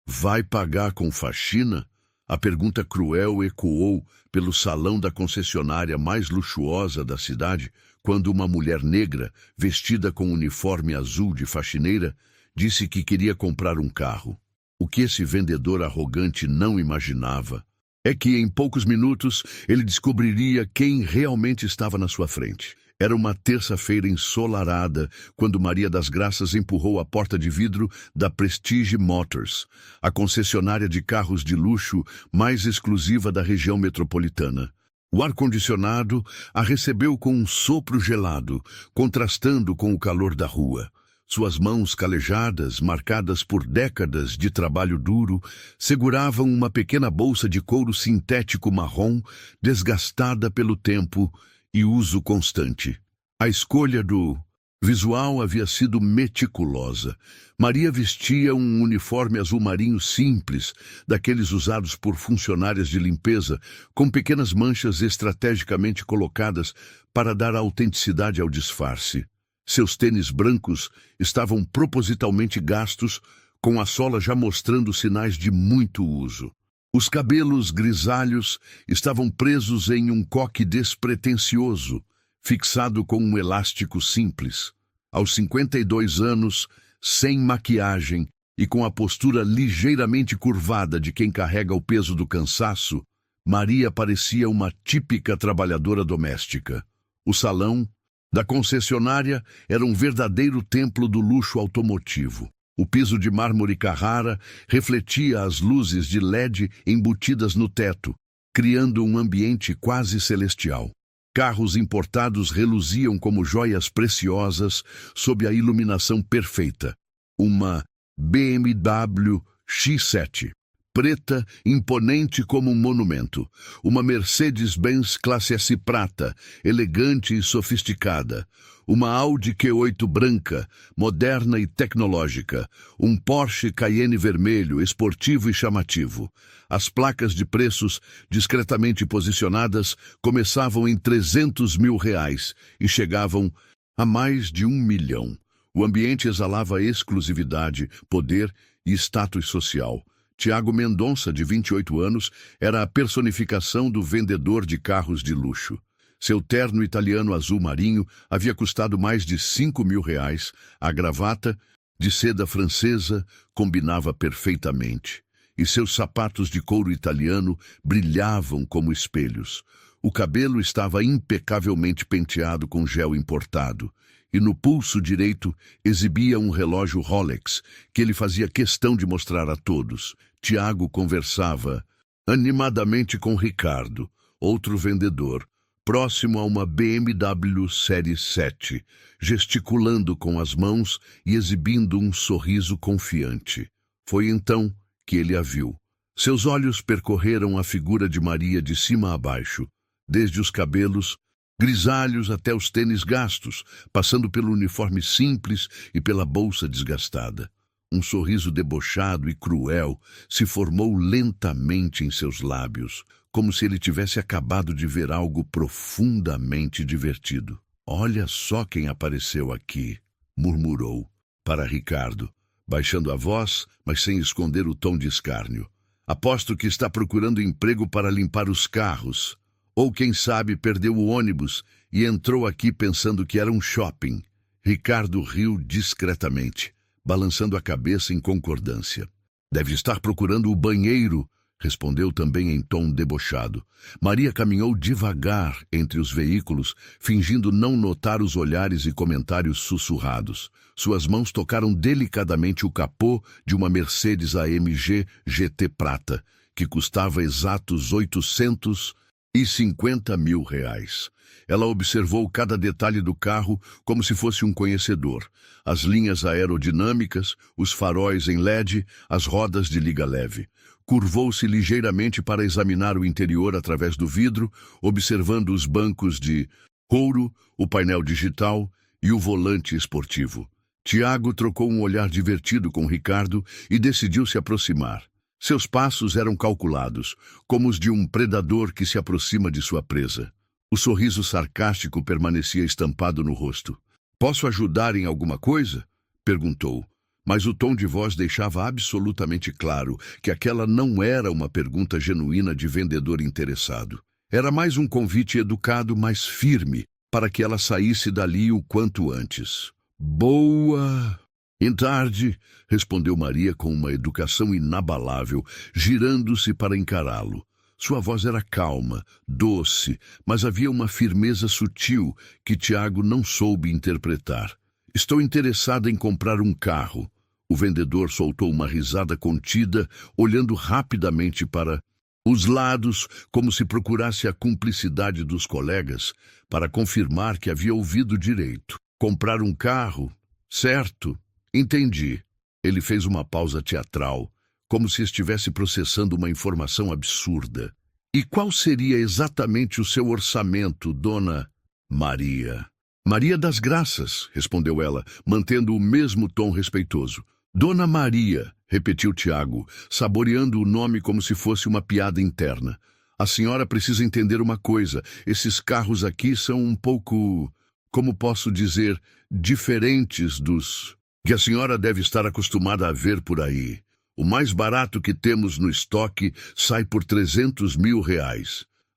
Vai pagar com faxina? A pergunta cruel ecoou pelo salão da concessionária mais luxuosa da cidade, quando uma mulher negra, vestida com uniforme azul de faxineira, disse que queria comprar um carro. O que esse vendedor arrogante não imaginava é que em poucos minutos ele descobriria quem realmente estava na sua frente. Era uma terça-feira ensolarada quando Maria das Graças empurrou a porta de vidro da Prestige Motors, a concessionária de carros de luxo mais exclusiva da região metropolitana. O ar-condicionado a recebeu com um sopro gelado, contrastando com o calor da rua. Suas mãos calejadas, marcadas por décadas de trabalho duro, seguravam uma pequena bolsa de couro sintético marrom, desgastada pelo tempo e uso constante. A escolha do visual havia sido meticulosa. Maria vestia um uniforme azul marinho simples, daqueles usados por funcionárias de limpeza, com pequenas manchas estrategicamente colocadas para dar autenticidade ao disfarce. Seus tênis brancos estavam propositalmente gastos, com a sola já mostrando sinais de muito uso. Os cabelos grisalhos estavam presos em um coque despretensioso, fixado com um elástico simples. Aos 52 anos, sem maquiagem e com a postura ligeiramente curvada de quem carrega o peso do cansaço, Maria parecia uma típica trabalhadora doméstica. O salão da concessionária era um verdadeiro templo do luxo automotivo. O piso de mármore Carrara refletia as luzes de LED embutidas no teto, criando um ambiente quase celestial. Carros importados reluziam como joias preciosas sob a iluminação perfeita. Uma BMW X7, preta, imponente como um monumento. Uma Mercedes-Benz Classe S prata, elegante e sofisticada. Uma Audi Q8 branca, moderna e tecnológica. Um Porsche Cayenne vermelho, esportivo e chamativo. As placas de preços, discretamente posicionadas, começavam em R$300 mil e chegavam a mais de 1 milhão. O ambiente exalava exclusividade, poder e status social. Tiago Mendonça, de 28 anos, era a personificação do vendedor de carros de luxo. Seu terno italiano azul marinho havia custado mais de R$5 mil. A gravata, de seda francesa, combinava perfeitamente. E seus sapatos de couro italiano brilhavam como espelhos. O cabelo estava impecavelmente penteado com gel importado. E no pulso direito exibia um relógio Rolex, que ele fazia questão de mostrar a todos. Tiago conversava animadamente com Ricardo, outro vendedor, próximo a uma BMW Série 7, gesticulando com as mãos e exibindo um sorriso confiante. Foi então que ele a viu. Seus olhos percorreram a figura de Maria de cima a baixo, desde os cabelos grisalhos até os tênis gastos, passando pelo uniforme simples e pela bolsa desgastada. Um sorriso debochado e cruel se formou lentamente em seus lábios, como se ele tivesse acabado de ver algo profundamente divertido. "Olha só quem apareceu aqui", murmurou para Ricardo, baixando a voz, mas sem esconder o tom de escárnio. "Aposto que está procurando emprego para limpar os carros. Ou, quem sabe, perdeu o ônibus e entrou aqui pensando que era um shopping." Ricardo riu discretamente, balançando a cabeça em concordância. "Deve estar procurando o banheiro", respondeu também em tom debochado. Maria caminhou devagar entre os veículos, fingindo não notar os olhares e comentários sussurrados. Suas mãos tocaram delicadamente o capô de uma Mercedes AMG GT prata, que custava exatos R$850 mil. Ela observou cada detalhe do carro como se fosse um conhecedor. As linhas aerodinâmicas, os faróis em LED, as rodas de liga leve. Curvou-se ligeiramente para examinar o interior através do vidro, observando os bancos de couro, o painel digital e o volante esportivo. Tiago trocou um olhar divertido com Ricardo e decidiu se aproximar. Seus passos eram calculados, como os de um predador que se aproxima de sua presa. O sorriso sarcástico permanecia estampado no rosto. "Posso ajudar em alguma coisa?", perguntou. Mas o tom de voz deixava absolutamente claro que aquela não era uma pergunta genuína de vendedor interessado. Era mais um convite educado, mas firme, para que ela saísse dali o quanto antes. Boa tarde, respondeu Maria com uma educação inabalável, girando-se para encará-lo. Sua voz era calma, doce, mas havia uma firmeza sutil que Tiago não soube interpretar. Estou interessada em comprar um carro. O vendedor soltou uma risada contida, olhando rapidamente para os lados, como se procurasse a cumplicidade dos colegas, para confirmar que havia ouvido direito. Comprar um carro? Certo. Entendi. Ele fez uma pausa teatral, como se estivesse processando uma informação absurda. E qual seria exatamente o seu orçamento, dona Maria? Maria das Graças, respondeu ela, mantendo o mesmo tom respeitoso. Dona Maria, repetiu Tiago, saboreando o nome como se fosse uma piada interna. A senhora precisa entender uma coisa. Esses carros aqui são um pouco, como posso dizer, diferentes dos que a senhora deve estar acostumada a ver por aí. O mais barato que temos no estoque sai por R$300 mil.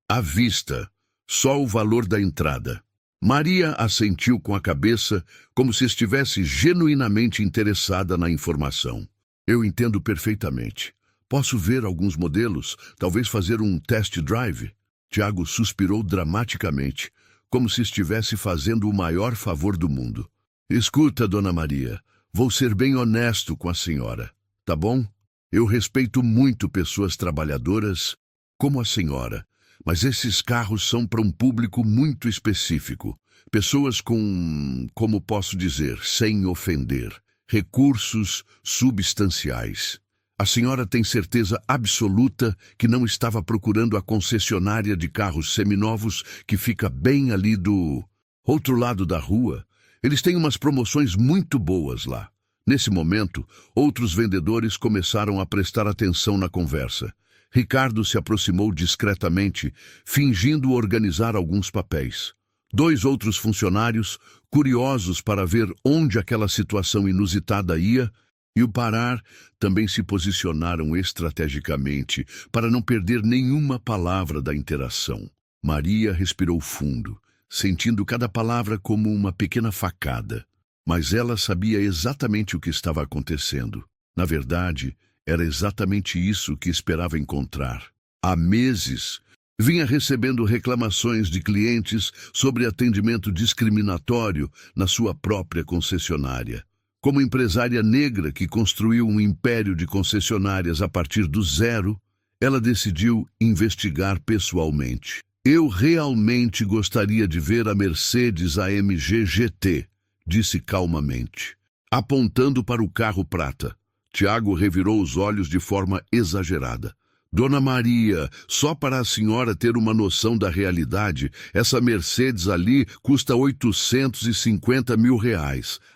À vista, só o valor da entrada. Maria assentiu com a cabeça, como se estivesse genuinamente interessada na informação. Eu entendo perfeitamente. Posso ver alguns modelos, talvez fazer um test drive? Tiago suspirou dramaticamente, como se estivesse fazendo o maior favor do mundo. Escuta, dona Maria, vou ser bem honesto com a senhora, tá bom? Eu respeito muito pessoas trabalhadoras como a senhora, mas esses carros são para um público muito específico. Pessoas com, como posso dizer, sem ofender, recursos substanciais. A senhora tem certeza absoluta que não estava procurando a concessionária de carros seminovos que fica bem ali do outro lado da rua? Eles têm umas promoções muito boas lá. Nesse momento, outros vendedores começaram a prestar atenção na conversa. Ricardo se aproximou discretamente, fingindo organizar alguns papéis. 2 outros funcionários, curiosos para ver onde aquela situação inusitada ia, e o parar, também se posicionaram estrategicamente para não perder nenhuma palavra da interação. Maria respirou fundo, sentindo cada palavra como uma pequena facada. Mas ela sabia exatamente o que estava acontecendo. Na verdade, era exatamente isso que esperava encontrar. Há meses, vinha recebendo reclamações de clientes sobre atendimento discriminatório na sua própria concessionária. Como empresária negra que construiu um império de concessionárias a partir do zero, ela decidiu investigar pessoalmente. Eu realmente gostaria de ver a Mercedes AMG GT, disse calmamente, apontando para o carro prata. Tiago revirou os olhos de forma exagerada. Dona Maria, só para a senhora ter uma noção da realidade, essa Mercedes ali custa R$850 mil.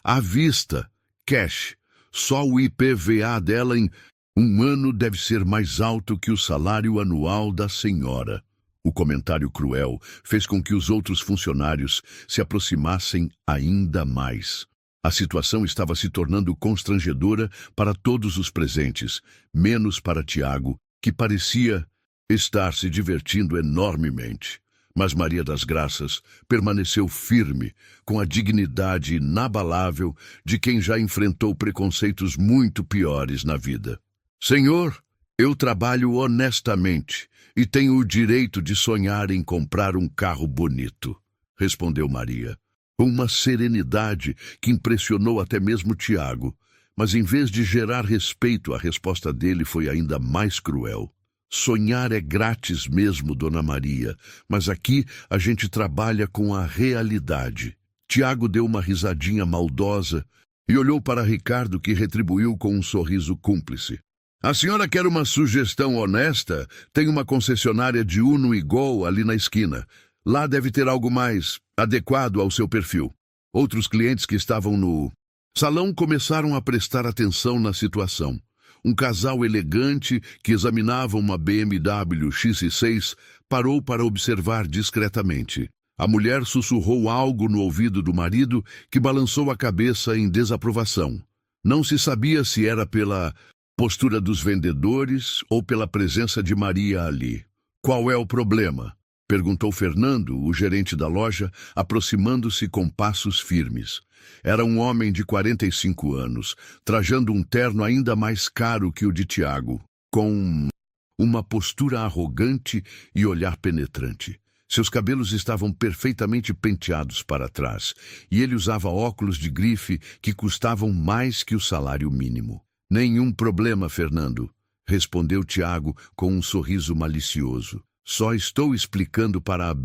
À vista, cash. Só o IPVA dela em um ano deve ser mais alto que o salário anual da senhora. O comentário cruel fez com que os outros funcionários se aproximassem ainda mais. A situação estava se tornando constrangedora para todos os presentes, menos para Tiago, que parecia estar se divertindo enormemente. Mas Maria das Graças permaneceu firme, com a dignidade inabalável de quem já enfrentou preconceitos muito piores na vida. Senhor, eu trabalho honestamente e tenho o direito de sonhar em comprar um carro bonito, respondeu Maria, com uma serenidade que impressionou até mesmo Tiago, mas em vez de gerar respeito, a resposta dele foi ainda mais cruel. Sonhar é grátis mesmo, dona Maria, mas aqui a gente trabalha com a realidade. Tiago deu uma risadinha maldosa e olhou para Ricardo, que retribuiu com um sorriso cúmplice. A senhora quer uma sugestão honesta? Tem uma concessionária de Uno e Gol ali na esquina. Lá deve ter algo mais adequado ao seu perfil. Outros clientes que estavam no salão começaram a prestar atenção na situação. Um casal elegante que examinava uma BMW X6 parou para observar discretamente. A mulher sussurrou algo no ouvido do marido, que balançou a cabeça em desaprovação. Não se sabia se era pela postura dos vendedores ou pela presença de Maria ali. Qual é o problema? Perguntou Fernando, o gerente da loja, aproximando-se com passos firmes. Era um homem de 45 anos, trajando um terno ainda mais caro que o de Tiago, com uma postura arrogante e olhar penetrante. Seus cabelos estavam perfeitamente penteados para trás, e ele usava óculos de grife que custavam mais que o salário mínimo. Nenhum problema, Fernando, respondeu Tiago com um sorriso malicioso. Só estou explicando para a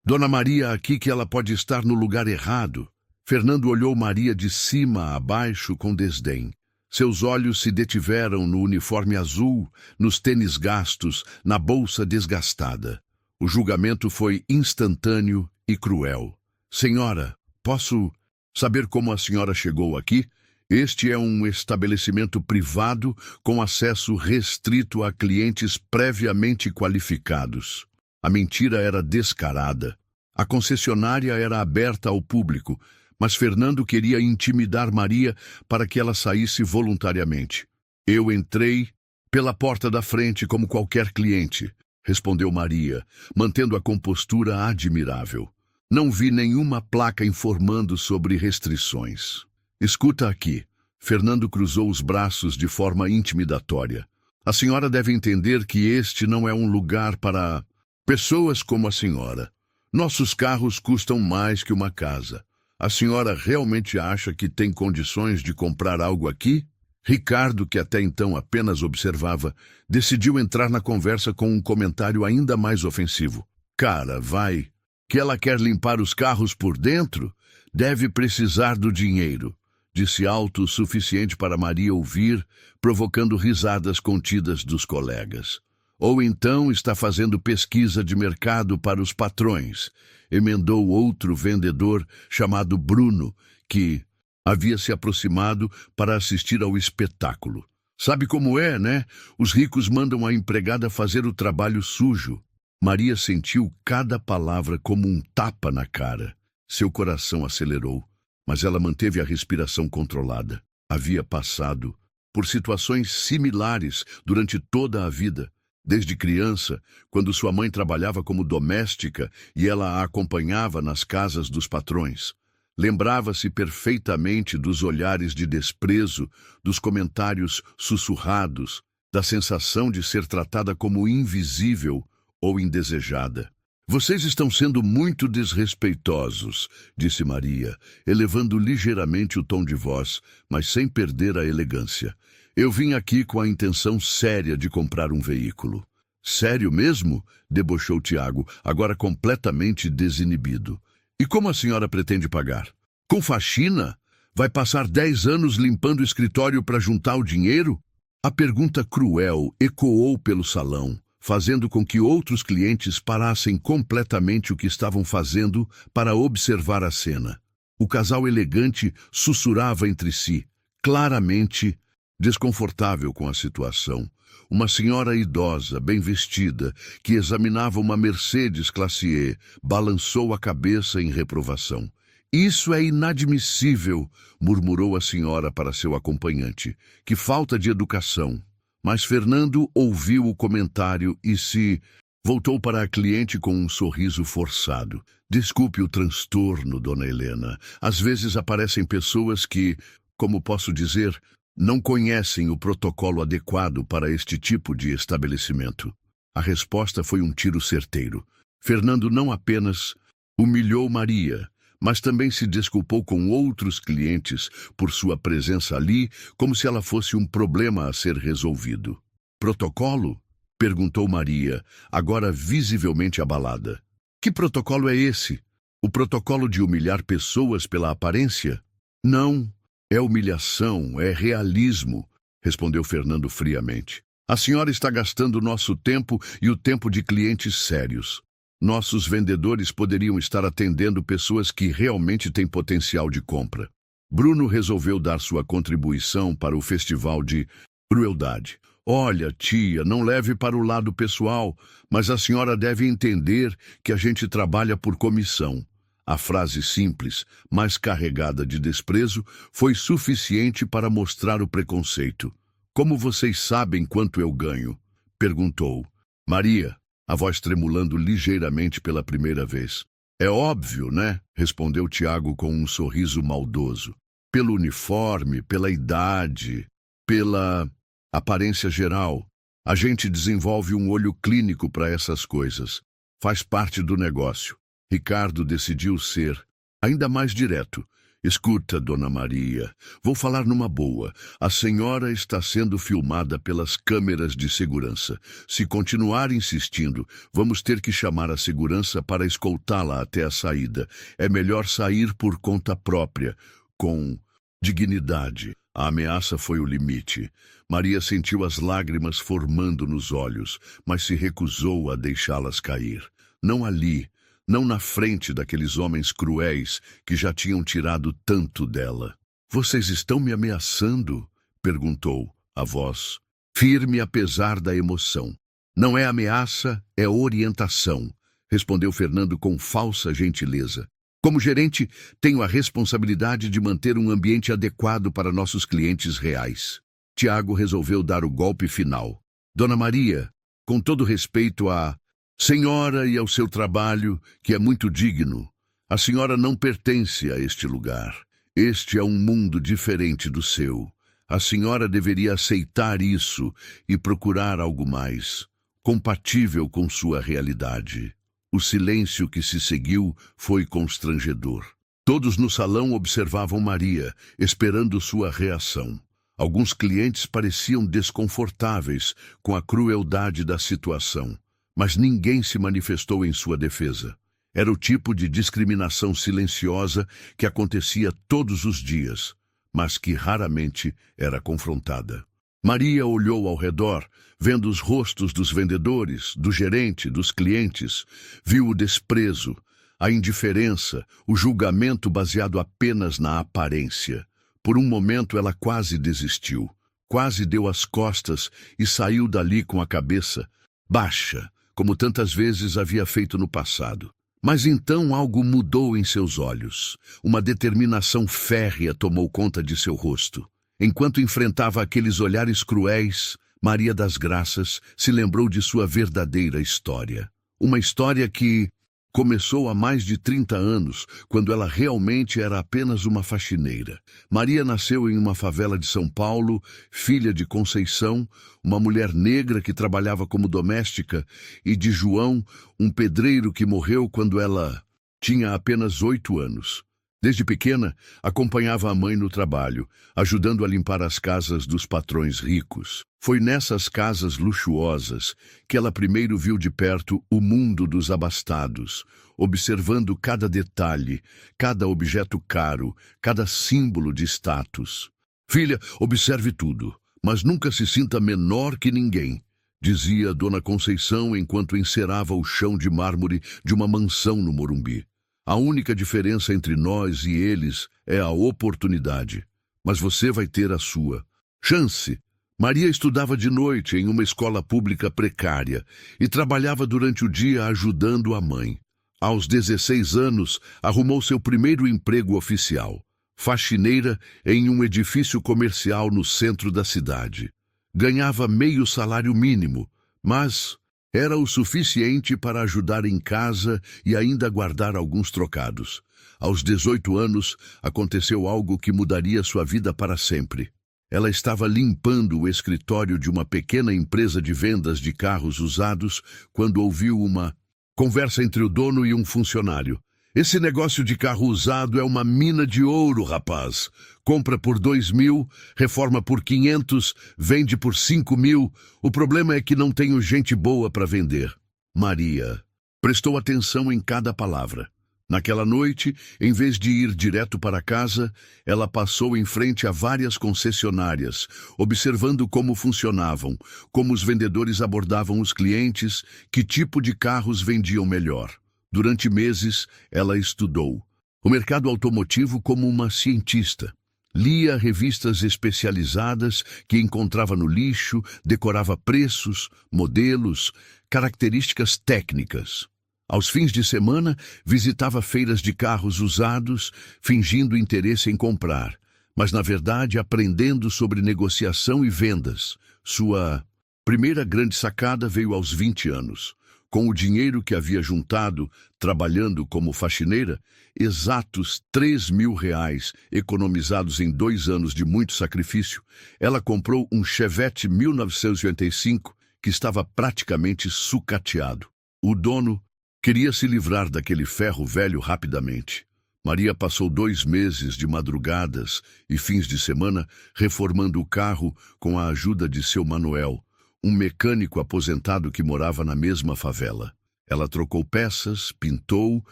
Dona Maria aqui que ela pode estar no lugar errado. Fernando olhou Maria de cima a baixo com desdém. Seus olhos se detiveram no uniforme azul, nos tênis gastos, na bolsa desgastada. O julgamento foi instantâneo e cruel. Senhora, posso saber como a senhora chegou aqui? Este é um estabelecimento privado com acesso restrito a clientes previamente qualificados. A mentira era descarada. A concessionária era aberta ao público, mas Fernando queria intimidar Maria para que ela saísse voluntariamente. Eu entrei pela porta da frente como qualquer cliente, respondeu Maria, mantendo a compostura admirável. Não vi nenhuma placa informando sobre restrições. Escuta aqui. Fernando cruzou os braços de forma intimidatória. A senhora deve entender que este não é um lugar para pessoas como a senhora. Nossos carros custam mais que uma casa. A senhora realmente acha que tem condições de comprar algo aqui? Ricardo, que até então apenas observava, decidiu entrar na conversa com um comentário ainda mais ofensivo. Cara, vai, que ela quer limpar os carros por dentro? Deve precisar do dinheiro, disse alto o suficiente para Maria ouvir, provocando risadas contidas dos colegas. Ou então está fazendo pesquisa de mercado para os patrões, emendou outro vendedor chamado Bruno, que havia se aproximado para assistir ao espetáculo. Sabe como é, né? Os ricos mandam a empregada fazer o trabalho sujo. Maria sentiu cada palavra como um tapa na cara. Seu coração acelerou, mas ela manteve a respiração controlada. Havia passado por situações similares durante toda a vida. Desde criança, quando sua mãe trabalhava como doméstica e ela a acompanhava nas casas dos patrões. Lembrava-se perfeitamente dos olhares de desprezo, dos comentários sussurrados, da sensação de ser tratada como invisível ou indesejada. Vocês estão sendo muito desrespeitosos, disse Maria, elevando ligeiramente o tom de voz, mas sem perder a elegância. Eu vim aqui com a intenção séria de comprar um veículo. Sério mesmo? Debochou Tiago, agora completamente desinibido. E como a senhora pretende pagar? Com faxina? Vai passar 10 anos limpando o escritório para juntar o dinheiro? A pergunta cruel ecoou pelo salão, fazendo com que outros clientes parassem completamente o que estavam fazendo para observar a cena. O casal elegante sussurrava entre si, claramente desconfortável com a situação. Uma senhora idosa, bem vestida, que examinava uma Mercedes Classe E, balançou a cabeça em reprovação. Isso é inadmissível, murmurou a senhora para seu acompanhante. Que falta de educação. Mas Fernando ouviu o comentário e se voltou para a cliente com um sorriso forçado. Desculpe o transtorno, dona Helena. Às vezes aparecem pessoas que, como posso dizer, não conhecem o protocolo adequado para este tipo de estabelecimento. A resposta foi um tiro certeiro. Fernando não apenas humilhou Maria, mas também se desculpou com outros clientes por sua presença ali, como se ela fosse um problema a ser resolvido. Protocolo? Perguntou Maria, agora visivelmente abalada. Que protocolo é esse? O protocolo de humilhar pessoas pela aparência? Não. É humilhação, é realismo, respondeu Fernando friamente. A senhora está gastando nosso tempo e o tempo de clientes sérios. Nossos vendedores poderiam estar atendendo pessoas que realmente têm potencial de compra. Bruno resolveu dar sua contribuição para o festival de crueldade. Olha, tia, não leve para o lado pessoal, mas a senhora deve entender que a gente trabalha por comissão. A frase simples, mas carregada de desprezo, foi suficiente para mostrar o preconceito. Como vocês sabem quanto eu ganho? Perguntou. Maria, a voz tremulando ligeiramente pela primeira vez. É óbvio, né? Respondeu Tiago com um sorriso maldoso. Pelo uniforme, pela idade, pela aparência geral. A gente desenvolve um olho clínico para essas coisas. Faz parte do negócio. Ricardo decidiu ser ainda mais direto. Escuta, Dona Maria, vou falar numa boa. A senhora está sendo filmada pelas câmeras de segurança. Se continuar insistindo, vamos ter que chamar a segurança para escoltá-la até a saída. É melhor sair por conta própria, com dignidade. A ameaça foi o limite. Maria sentiu as lágrimas formando nos olhos, mas se recusou a deixá-las cair. Não ali. Não na frente daqueles homens cruéis que já tinham tirado tanto dela. Vocês estão me ameaçando? Perguntou a voz, firme apesar da emoção. Não é ameaça, é orientação, respondeu Fernando com falsa gentileza. Como gerente, tenho a responsabilidade de manter um ambiente adequado para nossos clientes reais. Tiago resolveu dar o golpe final. Dona Maria, com todo respeito à senhora e ao seu trabalho, que é muito digno, a senhora não pertence a este lugar. Este é um mundo diferente do seu. A senhora deveria aceitar isso e procurar algo mais, compatível com sua realidade. O silêncio que se seguiu foi constrangedor. Todos no salão observavam Maria, esperando sua reação. Alguns clientes pareciam desconfortáveis com a crueldade da situação. Mas ninguém se manifestou em sua defesa. Era o tipo de discriminação silenciosa que acontecia todos os dias, mas que raramente era confrontada. Maria olhou ao redor, vendo os rostos dos vendedores, do gerente, dos clientes. Viu o desprezo, a indiferença, o julgamento baseado apenas na aparência. Por um momento ela quase desistiu, quase deu as costas e saiu dali com a cabeça baixa, como tantas vezes havia feito no passado. Mas então algo mudou em seus olhos. Uma determinação férrea tomou conta de seu rosto. Enquanto enfrentava aqueles olhares cruéis, Maria das Graças se lembrou de sua verdadeira história. Uma história que começou há mais de 30 anos, quando ela realmente era apenas uma faxineira. Maria nasceu em uma favela de São Paulo, filha de Conceição, uma mulher negra que trabalhava como doméstica, e de João, um pedreiro que morreu quando ela tinha apenas 8 anos. Desde pequena, acompanhava a mãe no trabalho, ajudando a limpar as casas dos patrões ricos. Foi nessas casas luxuosas que ela primeiro viu de perto o mundo dos abastados, observando cada detalhe, cada objeto caro, cada símbolo de status. Filha, observe tudo, mas nunca se sinta menor que ninguém, dizia Dona Conceição enquanto encerava o chão de mármore de uma mansão no Morumbi. A única diferença entre nós e eles é a oportunidade, mas você vai ter a sua chance. Maria estudava de noite em uma escola pública precária e trabalhava durante o dia ajudando a mãe. Aos 16 anos, arrumou seu primeiro emprego oficial, faxineira em um edifício comercial no centro da cidade. Ganhava meio salário mínimo, mas era o suficiente para ajudar em casa e ainda guardar alguns trocados. Aos 18 anos, aconteceu algo que mudaria sua vida para sempre. Ela estava limpando o escritório de uma pequena empresa de vendas de carros usados quando ouviu uma conversa entre o dono e um funcionário. Esse negócio de carro usado é uma mina de ouro, rapaz. Compra por 2.000, reforma por 500, vende por 5.000. O problema é que não tenho gente boa para vender. Maria prestou atenção em cada palavra. Naquela noite, em vez de ir direto para casa, ela passou em frente a várias concessionárias, observando como funcionavam, como os vendedores abordavam os clientes, que tipo de carros vendiam melhor. Durante meses, ela estudou o mercado automotivo como uma cientista. Lia revistas especializadas que encontrava no lixo, decorava preços, modelos, características técnicas. Aos fins de semana, visitava feiras de carros usados, fingindo interesse em comprar, mas na verdade aprendendo sobre negociação e vendas. Sua primeira grande sacada veio aos 20 anos. Com o dinheiro que havia juntado, trabalhando como faxineira, exatos R$ 3.000, economizados em 2 anos de muito sacrifício, ela comprou um Chevette 1985 que estava praticamente sucateado. O dono queria se livrar daquele ferro velho rapidamente. Maria passou 2 meses de madrugadas e fins de semana reformando o carro com a ajuda de seu Manuel, um mecânico aposentado que morava na mesma favela. Ela trocou peças, pintou,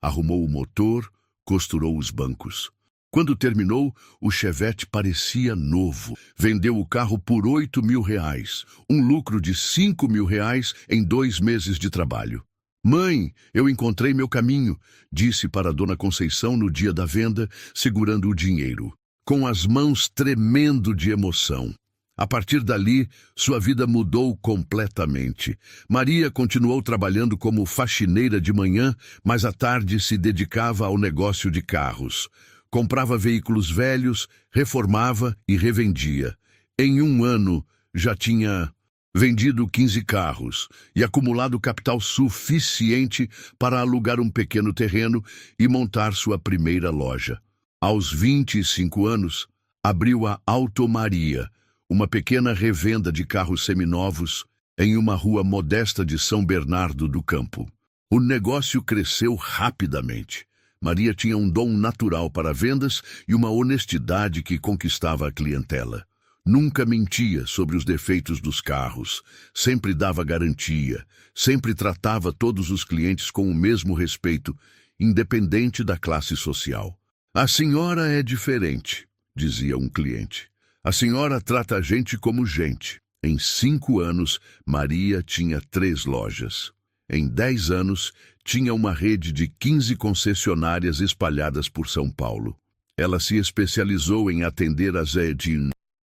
arrumou o motor, costurou os bancos. Quando terminou, o Chevette parecia novo. Vendeu o carro por R$ 8.000, um lucro de R$ 5.000 em 2 meses de trabalho. "Mãe, eu encontrei meu caminho", disse para Dona Conceição no dia da venda, segurando o dinheiro, com as mãos tremendo de emoção. A partir dali, sua vida mudou completamente. Maria continuou trabalhando como faxineira de manhã, mas à tarde se dedicava ao negócio de carros. Comprava veículos velhos, reformava e revendia. Em 1 ano, já tinha vendido 15 carros e acumulado capital suficiente para alugar um pequeno terreno e montar sua primeira loja. Aos 25 anos, abriu a Auto Maria, uma pequena revenda de carros seminovos em uma rua modesta de São Bernardo do Campo. O negócio cresceu rapidamente. Maria tinha um dom natural para vendas e uma honestidade que conquistava a clientela. Nunca mentia sobre os defeitos dos carros, sempre dava garantia, sempre tratava todos os clientes com o mesmo respeito, independente da classe social. "A senhora é diferente", dizia um cliente. "A senhora trata a gente como gente." Em 5 anos, Maria tinha 3 lojas. Em 10 anos, tinha uma rede de 15 concessionárias espalhadas por São Paulo. Ela se especializou em atender a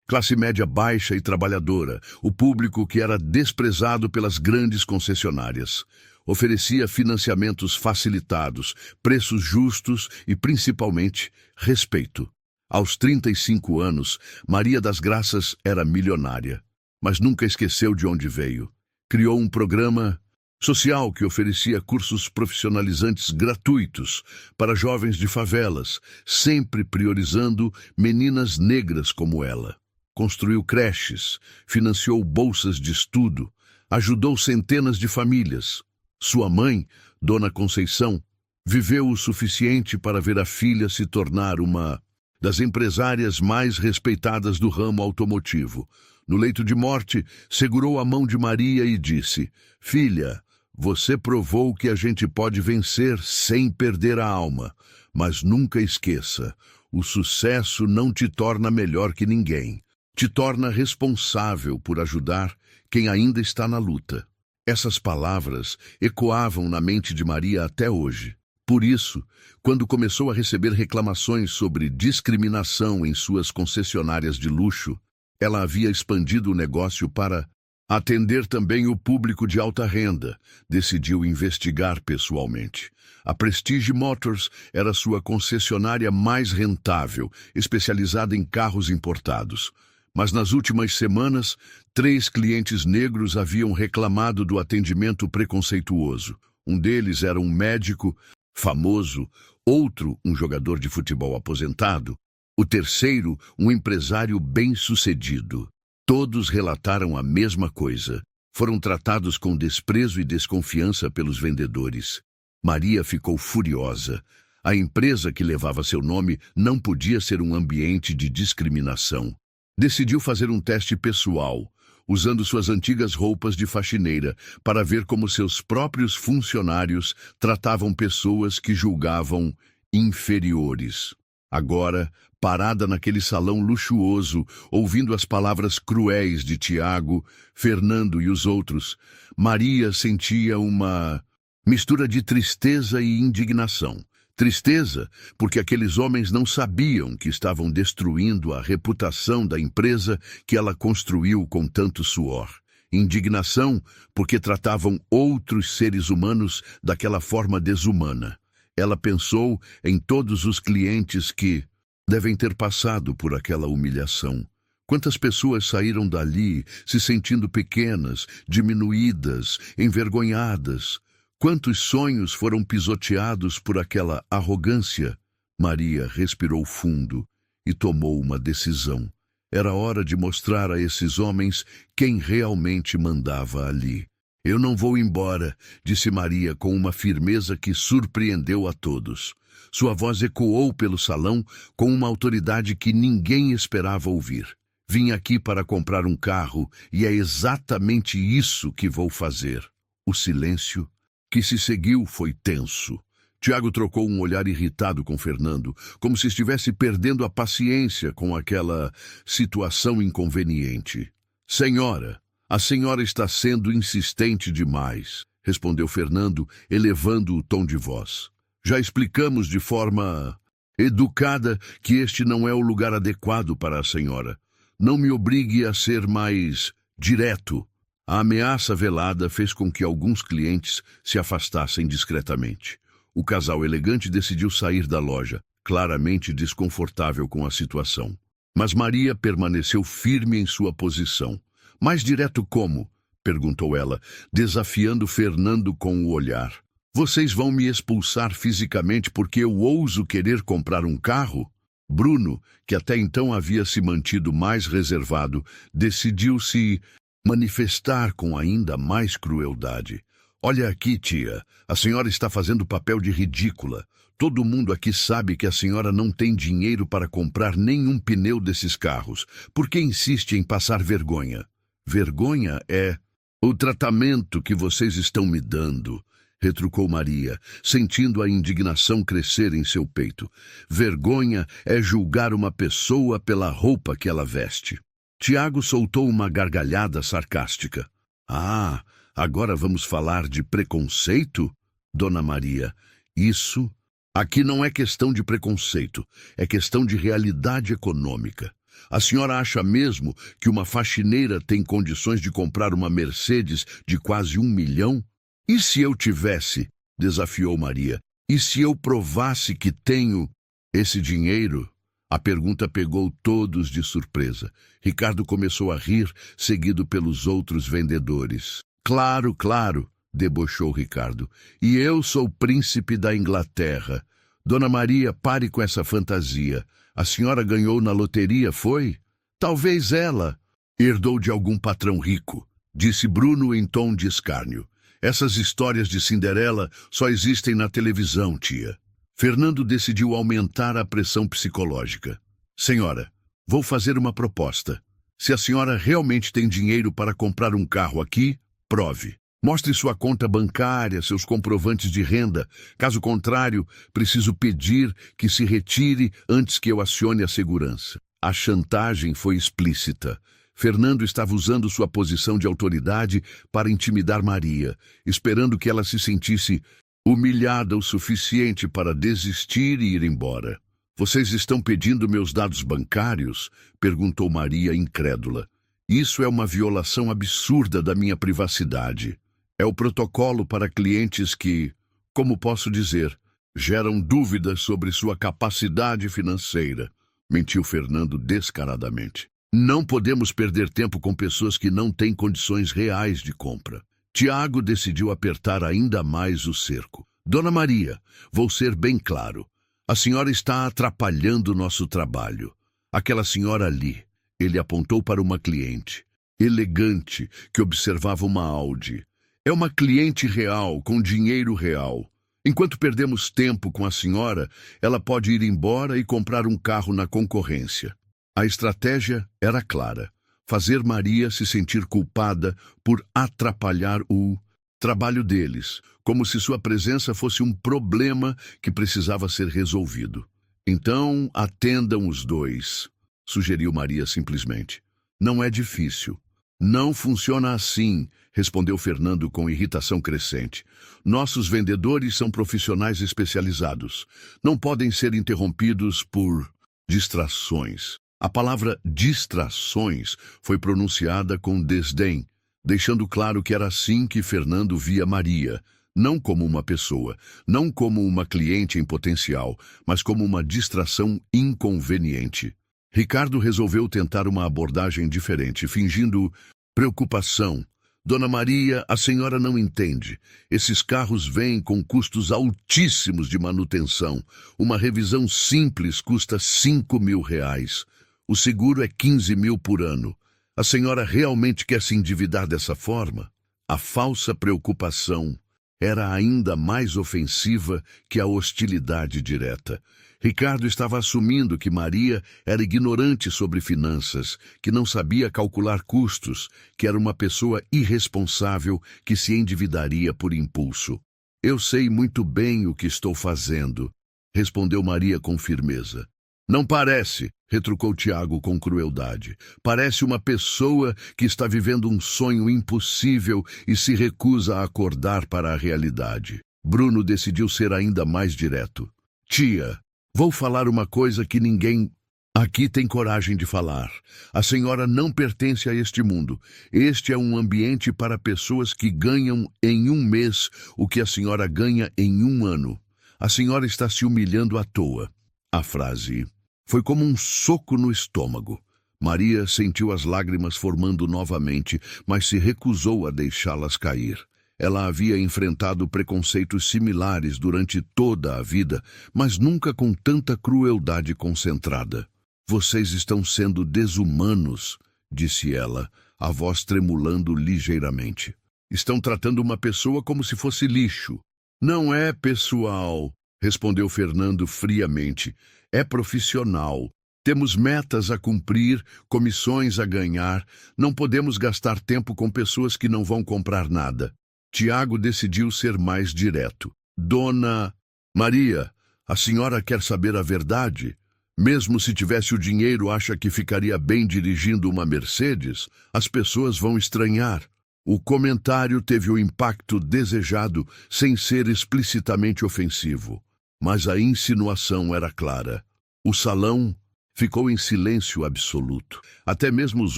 classe média baixa e trabalhadora, o público que era desprezado pelas grandes concessionárias. Oferecia financiamentos facilitados, preços justos e, principalmente, respeito. Aos 35 anos, Maria das Graças era milionária, mas nunca esqueceu de onde veio. Criou um programa social que oferecia cursos profissionalizantes gratuitos para jovens de favelas, sempre priorizando meninas negras como ela. Construiu creches, financiou bolsas de estudo, ajudou centenas de famílias. Sua mãe, Dona Conceição, viveu o suficiente para ver a filha se tornar uma das empresárias mais respeitadas do ramo automotivo. No leito de morte, segurou a mão de Maria e disse: "Filha, você provou que a gente pode vencer sem perder a alma, mas nunca esqueça, o sucesso não te torna melhor que ninguém. Te torna responsável por ajudar quem ainda está na luta." Essas palavras ecoavam na mente de Maria até hoje. Por isso, quando começou a receber reclamações sobre discriminação em suas concessionárias de luxo, ela havia expandido o negócio para atender também o público de alta renda. Decidiu investigar pessoalmente. A Prestige Motors era sua concessionária mais rentável, especializada em carros importados. Mas nas últimas semanas, 3 clientes negros haviam reclamado do atendimento preconceituoso. Um deles era um médico famoso, outro um jogador de futebol aposentado, o terceiro um empresário bem-sucedido. Todos relataram a mesma coisa. Foram tratados com desprezo e desconfiança pelos vendedores. Maria ficou furiosa. A empresa que levava seu nome não podia ser um ambiente de discriminação. Decidiu fazer um teste pessoal, usando suas antigas roupas de faxineira, para ver como seus próprios funcionários tratavam pessoas que julgavam inferiores. Agora, parada naquele salão luxuoso, ouvindo as palavras cruéis de Tiago, Fernando e os outros, Maria sentia uma mistura de tristeza e indignação. Tristeza, porque aqueles homens não sabiam que estavam destruindo a reputação da empresa que ela construiu com tanto suor. Indignação porque tratavam outros seres humanos daquela forma desumana. Ela pensou em todos os clientes que devem ter passado por aquela humilhação. Quantas pessoas saíram dali se sentindo pequenas, diminuídas, envergonhadas? Quantos sonhos foram pisoteados por aquela arrogância? Maria respirou fundo e tomou uma decisão. Era hora de mostrar a esses homens quem realmente mandava ali. Eu não vou embora, disse Maria com uma firmeza que surpreendeu a todos. Sua voz ecoou pelo salão com uma autoridade que ninguém esperava ouvir. Vim aqui para comprar um carro e é exatamente isso que vou fazer. O silêncio que se seguiu foi tenso. Tiago trocou um olhar irritado com Fernando, como se estivesse perdendo a paciência com aquela situação inconveniente. Senhora, a senhora está sendo insistente demais, respondeu Fernando, elevando o tom de voz. Já explicamos de forma educada que este não é o lugar adequado para a senhora. Não me obrigue a ser mais direto. A ameaça velada fez com que alguns clientes se afastassem discretamente. O casal elegante decidiu sair da loja, claramente desconfortável com a situação. Mas Maria permaneceu firme em sua posição. Mais direto como? Perguntou ela, desafiando Fernando com o olhar. Vocês vão me expulsar fisicamente porque eu ouso querer comprar um carro? Bruno, que até então havia se mantido mais reservado, decidiu se manifestar com ainda mais crueldade. Olha aqui, tia, a senhora está fazendo papel de ridícula. Todo mundo aqui sabe que a senhora não tem dinheiro para comprar nenhum pneu desses carros. Por que insiste em passar vergonha? Vergonha é o tratamento que vocês estão me dando, retrucou Maria, sentindo a indignação crescer em seu peito. Vergonha é julgar uma pessoa pela roupa que ela veste. Tiago soltou uma gargalhada sarcástica. Ah, agora vamos falar de preconceito, Dona Maria? Isso aqui não é questão de preconceito, é questão de realidade econômica. A senhora acha mesmo que uma faxineira tem condições de comprar uma Mercedes de quase 1 milhão? E se eu tivesse? Desafiou Maria. E se eu provasse que tenho esse dinheiro? A pergunta pegou todos de surpresa. Ricardo começou a rir, seguido pelos outros vendedores. Claro, claro, debochou Ricardo. E eu sou príncipe da Inglaterra. Dona Maria, pare com essa fantasia. A senhora ganhou na loteria, foi? Talvez ela herdou de algum patrão rico, disse Bruno em tom de escárnio. Essas histórias de Cinderela só existem na televisão, tia. Fernando decidiu aumentar a pressão psicológica. Senhora, vou fazer uma proposta. Se a senhora realmente tem dinheiro para comprar um carro aqui, prove. Mostre sua conta bancária, seus comprovantes de renda. Caso contrário, preciso pedir que se retire antes que eu acione a segurança. A chantagem foi explícita. Fernando estava usando sua posição de autoridade para intimidar Maria, esperando que ela se sentisse humilhada o suficiente para desistir e ir embora. Vocês estão pedindo meus dados bancários? Perguntou Maria, incrédula. Isso é uma violação absurda da minha privacidade. É o protocolo para clientes que, como posso dizer, geram dúvidas sobre sua capacidade financeira, mentiu Fernando descaradamente. Não podemos perder tempo com pessoas que não têm condições reais de compra. Tiago decidiu apertar ainda mais o cerco. Dona Maria, vou ser bem claro. A senhora está atrapalhando nosso trabalho. Aquela senhora ali, ele apontou para uma cliente, elegante, que observava uma Audi. É uma cliente real, com dinheiro real. Enquanto perdemos tempo com a senhora, ela pode ir embora e comprar um carro na concorrência. A estratégia era clara. Fazer Maria se sentir culpada por atrapalhar o trabalho deles, como se sua presença fosse um problema que precisava ser resolvido. Então, atendam os dois, sugeriu Maria simplesmente. Não é difícil. Não funciona assim, respondeu Fernando com irritação crescente. Nossos vendedores são profissionais especializados. Não podem ser interrompidos por distrações. A palavra distrações foi pronunciada com desdém. deixando claro que era assim que Fernando via Maria, não como uma pessoa, não como uma cliente em potencial, mas como uma distração inconveniente. Ricardo resolveu tentar uma abordagem diferente, fingindo preocupação. Dona Maria, a senhora não entende. Esses carros vêm com custos altíssimos de manutenção. Uma revisão simples custa R$ 5.000. O seguro é 15 mil por ano. A senhora realmente quer se endividar dessa forma? A falsa preocupação era ainda mais ofensiva que a hostilidade direta. Ricardo estava assumindo que Maria era ignorante sobre finanças, que não sabia calcular custos, que era uma pessoa irresponsável que se endividaria por impulso. Eu sei muito bem o que estou fazendo, respondeu Maria com firmeza. Não parece, retrucou Tiago com crueldade. Parece uma pessoa que está vivendo um sonho impossível e se recusa a acordar para a realidade. Bruno decidiu ser ainda mais direto. Tia, vou falar uma coisa que ninguém aqui tem coragem de falar. A senhora não pertence a este mundo. Este é um ambiente para pessoas que ganham em um mês o que a senhora ganha em um ano. A senhora está se humilhando à toa. A frase foi como um soco no estômago. Maria sentiu as lágrimas formando novamente, mas se recusou a deixá-las cair. Ela havia enfrentado preconceitos similares durante toda a vida, mas nunca com tanta crueldade concentrada. Vocês estão sendo desumanos, disse ela, a voz tremulando ligeiramente. Estão tratando uma pessoa como se fosse lixo. Não é pessoal, respondeu Fernando friamente. É profissional. Temos metas a cumprir, comissões a ganhar. Não podemos gastar tempo com pessoas que não vão comprar nada. Tiago decidiu ser mais direto. Dona Maria, a senhora quer saber a verdade? Mesmo se tivesse o dinheiro, acha que ficaria bem dirigindo uma Mercedes? As pessoas vão estranhar. O comentário teve o impacto desejado, sem ser explicitamente ofensivo. Mas a insinuação era clara. O salão ficou em silêncio absoluto. Até mesmo os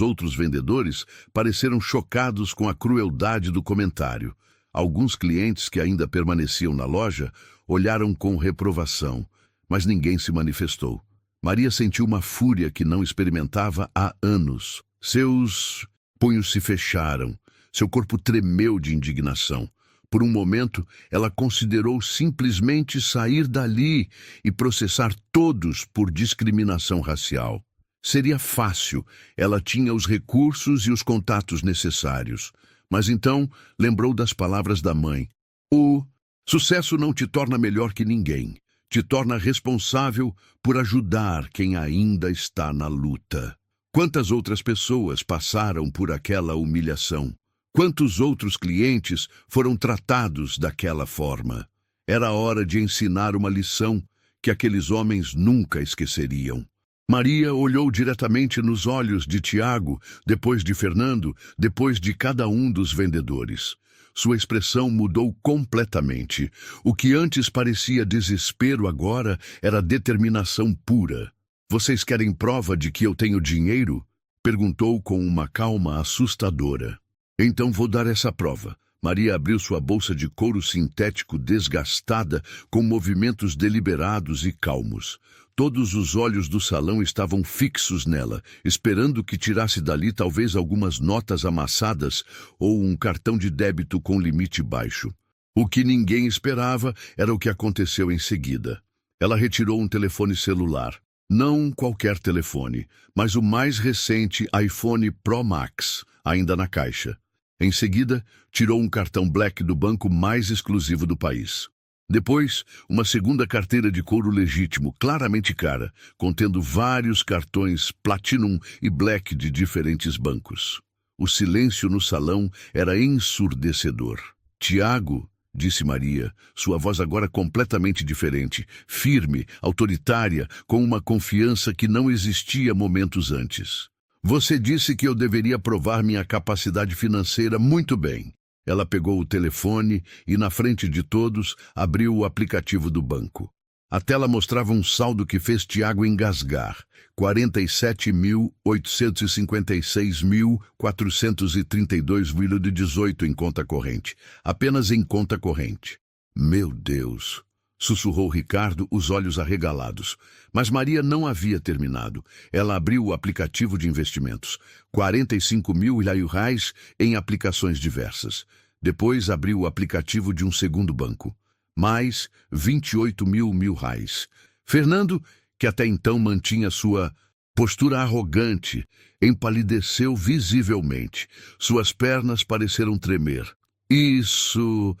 outros vendedores pareceram chocados com a crueldade do comentário. Alguns clientes que ainda permaneciam na loja olharam com reprovação, mas ninguém se manifestou. Maria sentiu uma fúria que não experimentava há anos. Seus punhos se fecharam, seu corpo tremeu de indignação. Por um momento, ela considerou simplesmente sair dali e processar todos por discriminação racial. Seria fácil, ela tinha os recursos e os contatos necessários. Mas então lembrou das palavras da mãe. O sucesso não te torna melhor que ninguém. Te torna responsável por ajudar quem ainda está na luta. Quantas outras pessoas passaram por aquela humilhação? Quantos outros clientes foram tratados daquela forma? Era hora de ensinar uma lição que aqueles homens nunca esqueceriam. Maria olhou diretamente nos olhos de Tiago, depois de Fernando, depois de cada um dos vendedores. Sua expressão mudou completamente. O que antes parecia desespero agora era determinação pura. Vocês querem prova de que eu tenho dinheiro? Perguntou com uma calma assustadora. Então vou dar essa prova. Maria abriu sua bolsa de couro sintético desgastada, com movimentos deliberados e calmos. Todos os olhos do salão estavam fixos nela, esperando que tirasse dali talvez algumas notas amassadas ou um cartão de débito com limite baixo. O que ninguém esperava era o que aconteceu em seguida. Ela retirou um telefone celular. Não qualquer telefone, mas o mais recente iPhone Pro Max, ainda na caixa. Em seguida, tirou um cartão Black do banco mais exclusivo do país. Depois, uma segunda carteira de couro legítimo, claramente cara, contendo vários cartões Platinum e Black de diferentes bancos. O silêncio no salão era ensurdecedor. Tiago, disse Maria, sua voz agora completamente diferente, firme, autoritária, com uma confiança que não existia momentos antes. Você disse que eu deveria provar minha capacidade financeira muito bem. Ela pegou o telefone e, na frente de todos, abriu o aplicativo do banco. A tela mostrava um saldo que fez Tiago engasgar. 47.856.432,18 em conta corrente. Apenas em conta corrente. Meu Deus! Sussurrou Ricardo, os olhos arregalados. Mas Maria não havia terminado. Ela abriu o aplicativo de investimentos. 45.000 reais em aplicações diversas. Depois abriu o aplicativo de um segundo banco. Mais 28.000 reais. Fernando, que até então mantinha sua postura arrogante, empalideceu visivelmente. Suas pernas pareceram tremer. Isso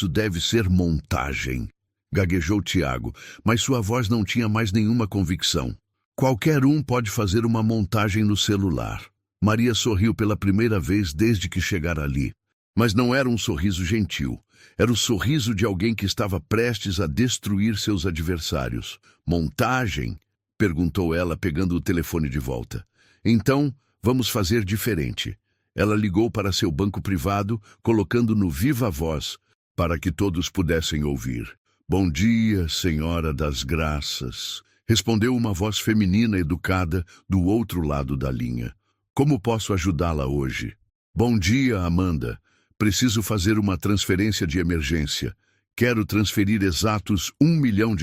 deve ser montagem, gaguejou Tiago, mas sua voz não tinha mais nenhuma convicção. Qualquer um pode fazer uma montagem no celular. Maria sorriu pela primeira vez desde que chegara ali. Mas não era um sorriso gentil. Era o sorriso de alguém que estava prestes a destruir seus adversários. Montagem? Perguntou ela, pegando o telefone de volta. Então, vamos fazer diferente. Ela ligou para seu banco privado, colocando no viva voz, para que todos pudessem ouvir. Bom dia, Senhora das Graças. Respondeu uma voz feminina educada do outro lado da linha. Como posso ajudá-la hoje? Bom dia, Amanda. Preciso fazer uma transferência de emergência. Quero transferir exatos R$1 milhão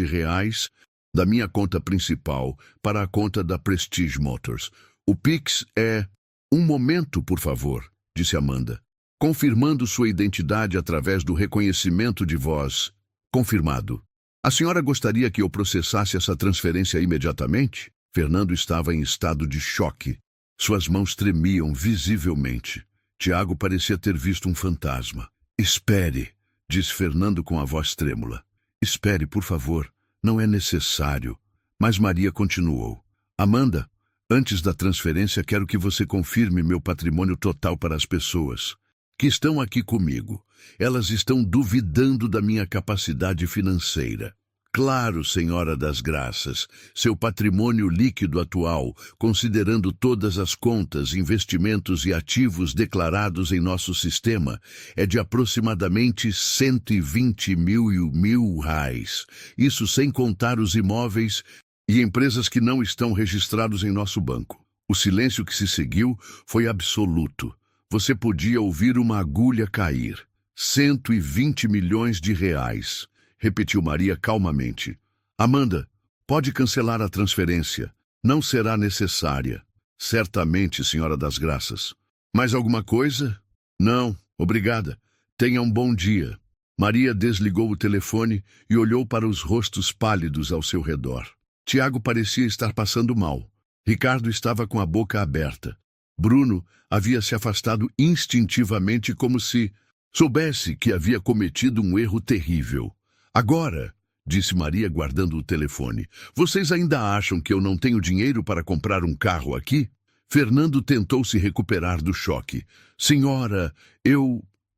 da minha conta principal para a conta da Prestige Motors. O Pix é... Um momento, por favor, disse Amanda, confirmando sua identidade através do reconhecimento de voz. Confirmado. A senhora gostaria que eu processasse essa transferência imediatamente? Fernando estava em estado de choque. Suas mãos tremiam visivelmente. Tiago parecia ter visto um fantasma. Espere, disse Fernando com a voz trêmula. Espere, por favor. Não é necessário. Mas Maria continuou. Amanda, antes da transferência quero que você confirme meu patrimônio total para as pessoas que estão aqui comigo. Elas estão duvidando da minha capacidade financeira. Claro, Senhora das Graças, seu patrimônio líquido atual, considerando todas as contas, investimentos e ativos declarados em nosso sistema, é de aproximadamente 120 mil reais. Isso sem contar os imóveis e empresas que não estão registrados em nosso banco. O silêncio que se seguiu foi absoluto. Você podia ouvir uma agulha cair. 120 milhões de reais. Repetiu Maria calmamente. Amanda, pode cancelar a transferência. Não será necessária. Certamente, Senhora das Graças. Mais alguma coisa? Não, obrigada. Tenha um bom dia. Maria desligou o telefone e olhou para os rostos pálidos ao seu redor. Tiago parecia estar passando mal. Ricardo estava com a boca aberta. Bruno havia se afastado instintivamente como se soubesse que havia cometido um erro terrível. Agora, disse Maria guardando o telefone, vocês ainda acham que eu não tenho dinheiro para comprar um carro aqui? Fernando tentou se recuperar do choque. Senhora,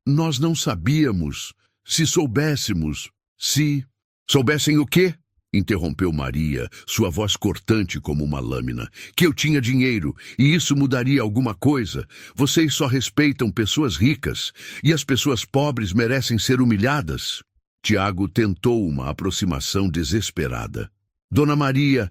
nós não sabíamos. Se soubéssemos... Se... Soubessem o quê? Interrompeu Maria, sua voz cortante como uma lâmina. Que eu tinha dinheiro, e isso mudaria alguma coisa. Vocês só respeitam pessoas ricas, e as pessoas pobres merecem ser humilhadas. Tiago tentou uma aproximação desesperada. Dona Maria,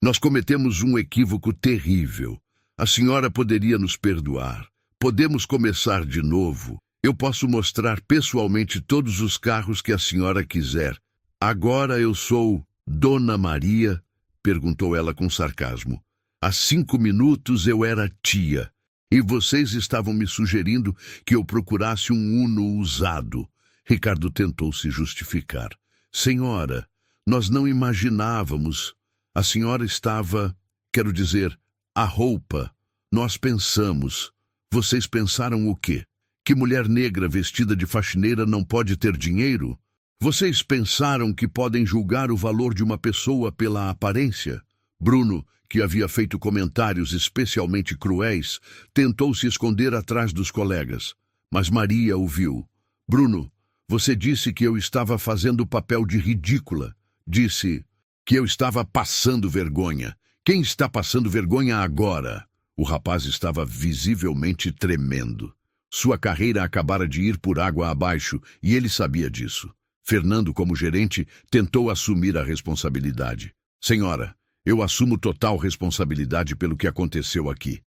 nós cometemos um equívoco terrível. A senhora poderia nos perdoar. Podemos começar de novo. Eu posso mostrar pessoalmente todos os carros que a senhora quiser. Agora eu sou Dona Maria? Perguntou ela com sarcasmo. Há 5 minutos eu era tia, e vocês estavam me sugerindo que eu procurasse um Uno usado. Ricardo tentou se justificar. Senhora, nós não imaginávamos. A senhora estava, quero dizer, a roupa. Nós pensamos. Vocês pensaram o quê? Que mulher negra vestida de faxineira não pode ter dinheiro? Vocês pensaram que podem julgar o valor de uma pessoa pela aparência? Bruno, que havia feito comentários especialmente cruéis, tentou se esconder atrás dos colegas. Mas Maria o viu. Bruno, você disse que eu estava fazendo o papel de ridícula. Disse que eu estava passando vergonha. Quem está passando vergonha agora? O rapaz estava visivelmente tremendo. Sua carreira acabara de ir por água abaixo e ele sabia disso. Fernando, como gerente, tentou assumir a responsabilidade. Senhora, eu assumo total responsabilidade pelo que aconteceu aqui.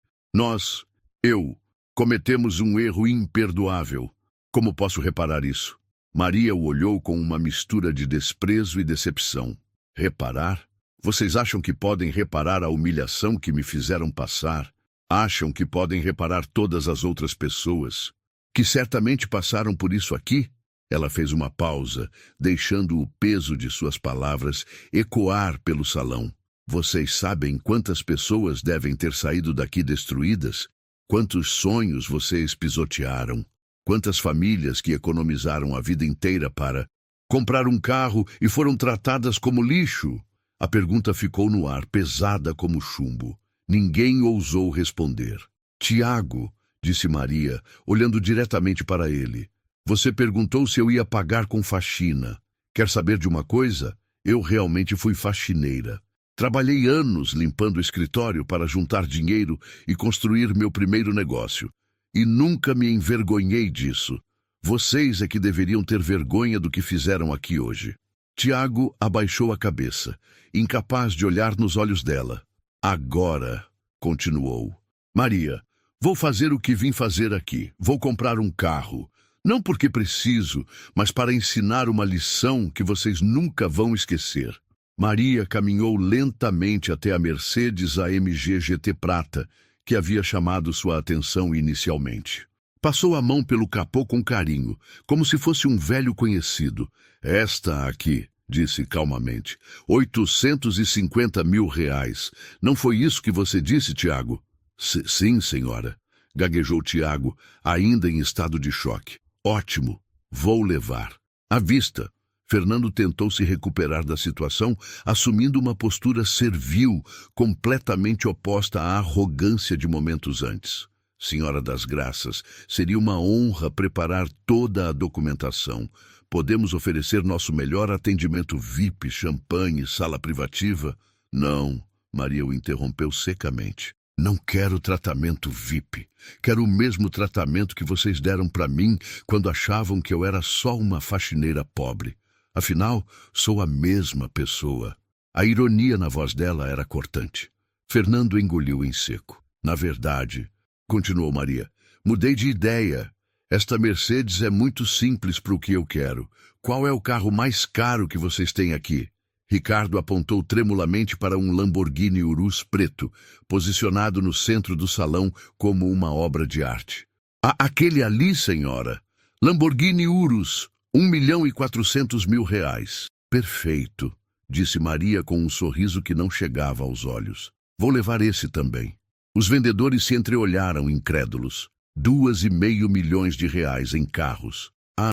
Eu, cometemos um erro imperdoável. Como posso reparar isso? Maria o olhou com uma mistura de desprezo e decepção. Reparar? Vocês acham que podem reparar a humilhação que me fizeram passar? Acham que podem reparar todas as outras pessoas, que certamente passaram por isso aqui? Ela fez uma pausa, deixando o peso de suas palavras ecoar pelo salão. Vocês sabem quantas pessoas devem ter saído daqui destruídas? Quantos sonhos vocês pisotearam? Quantas famílias que economizaram a vida inteira para comprar um carro e foram tratadas como lixo? A pergunta ficou no ar, pesada como chumbo. Ninguém ousou responder. Tiago, disse Maria, olhando diretamente para ele. Você perguntou se eu ia pagar com faxina. Quer saber de uma coisa? Eu realmente fui faxineira. Trabalhei anos limpando o escritório para juntar dinheiro e construir meu primeiro negócio. E nunca me envergonhei disso. Vocês é que deveriam ter vergonha do que fizeram aqui hoje. Tiago abaixou a cabeça, incapaz de olhar nos olhos dela. Agora, continuou. Maria, vou fazer o que vim fazer aqui. Vou comprar um carro. Não porque preciso, mas para ensinar uma lição que vocês nunca vão esquecer. Maria caminhou lentamente até a Mercedes AMG GT Prata, que havia chamado sua atenção inicialmente. Passou a mão pelo capô com carinho, como se fosse um velho conhecido. Esta aqui, disse calmamente, 850 mil reais. Não foi isso que você disse, Tiago? Sim, senhora, gaguejou Tiago, ainda em estado de choque. Ótimo, vou levar. À vista. Fernando tentou se recuperar da situação, assumindo uma postura servil, completamente oposta à arrogância de momentos antes. Senhora das Graças, seria uma honra preparar toda a documentação. Podemos oferecer nosso melhor atendimento VIP, champanhe, sala privativa? Não, Maria o interrompeu secamente. Não quero tratamento VIP. Quero o mesmo tratamento que vocês deram para mim quando achavam que eu era só uma faxineira pobre. Afinal, sou a mesma pessoa. A ironia na voz dela era cortante. Fernando engoliu em seco. Na verdade, continuou Maria, mudei de ideia. Esta Mercedes é muito simples para o que eu quero. Qual é o carro mais caro que vocês têm aqui? Ricardo apontou tremulamente para um Lamborghini Urus preto, posicionado no centro do salão como uma obra de arte. Aquele ali, senhora. Lamborghini Urus. 1.400.000 reais. Perfeito, disse Maria com um sorriso que não chegava aos olhos. Vou levar esse também. Os vendedores se entreolharam incrédulos. 2,5 milhões de reais em carros. A